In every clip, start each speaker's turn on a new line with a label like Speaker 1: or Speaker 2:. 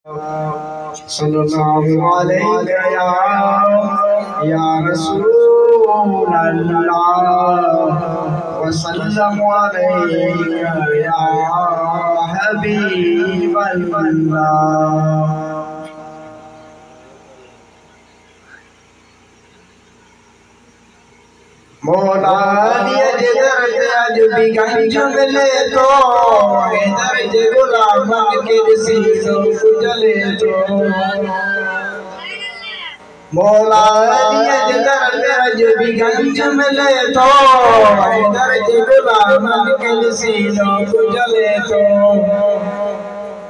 Speaker 1: सल्लल्लाहु अलैहि या रसूल अल्लाह व सल्लल्लाहु अलैहि या हबीब अल्लाह। मौला जिधर अज भी गंज मिले तो इधर जे गुलाम के सीसों जले तो मौला जिधर अज भी गंज मिले तो इधर जे गुलाम के सीसों जले तो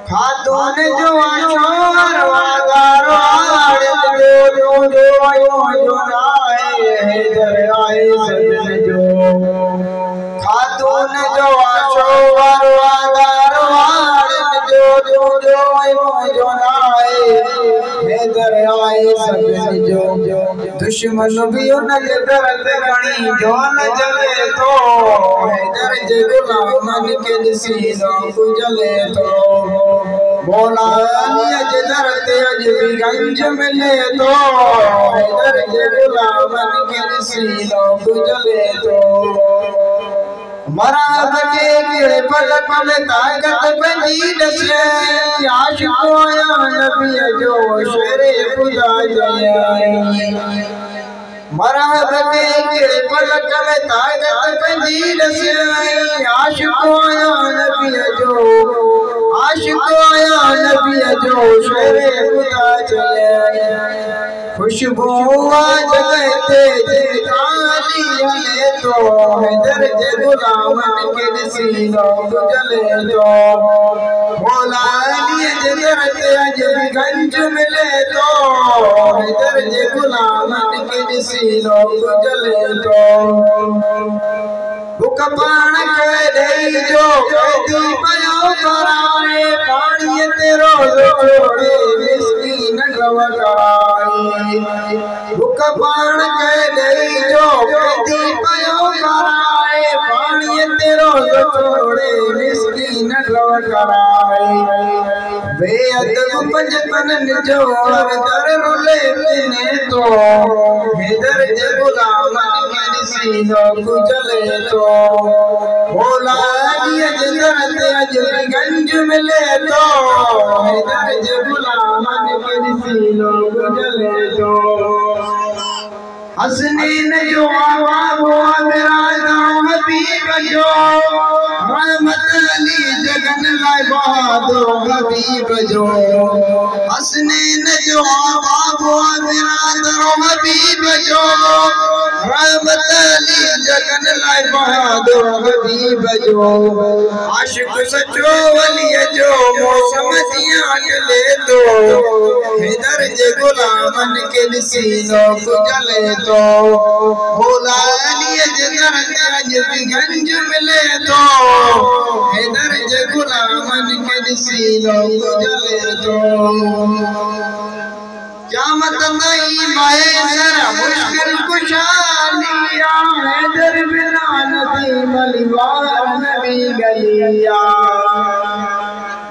Speaker 1: खातून जो अशोर वादार जो इधर आए सजन जो खातून जो अशोर वादार जो आए इधर आए सजन जो दुश्मन भी उनके दर्द गणी जो न जले तो इधर जे गुलामन के सीनों को जले तो मौला जिधर अज भी गंज मिले तो इधर जे गुलामन के सीनों को जले तो मराब के पलक में ताकत बनी दसे आशिक आया नबी जो शेरे खुदा जय मराब के पलक में ताकत बनी दसे आशिक आया नबी जो शेरे खुदा जय खुशबू जगते तो इधर जे गुलामन के सीनों को जले तो मौला जिधर अज भी गंज मिले तो इधर जे गुलामन के सीनों को जले तो बुक पान के दे जो कैदी पयो कराए पानी तेरो छोड़े मिस्कीन गवा कराए बुक पान के दे जो कैदी पयो कराए पानी तेरो छोड़े मिस्कीन गवा कराए बेअदब पंजतन जो दर रुले पिने तो इधर जे गुलामन के सीनों को जले तो मौला जिधर अज भी गंज मिले तो इधर जे गुलामन के सीनों को जले तो हसनैन जो आवाज़ राजा हबीब जो रहमत अली जगन लाए बहादुर हबीब जो हसनैन जो आवाज़ राजा हबीब जो रहमत अली जगन लाए बहादुर हबीब जो आशिक सचो वली जो मौसम दिया ले तो इधर जे गुलामन के सीनों को जले तो मौला जिधर अज भी गंज मिले तो इधर जे गुलामन के सीनों को जले तो क़यामत नहीं महेशर मुश्किल कुशालिया इधर बिना नदी मलिवार नबी गलिया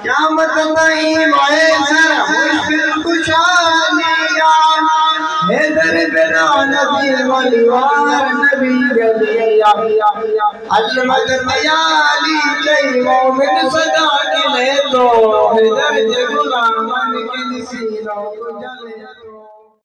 Speaker 1: क़यामत नहीं महेशर मुश्किल कुशालिया इधर बिना नदी मलिवार नबी गलिया अलमद मयाली जय मोमिन सदा के ले तो इधर जे गुलामन के सीनों को जले तो।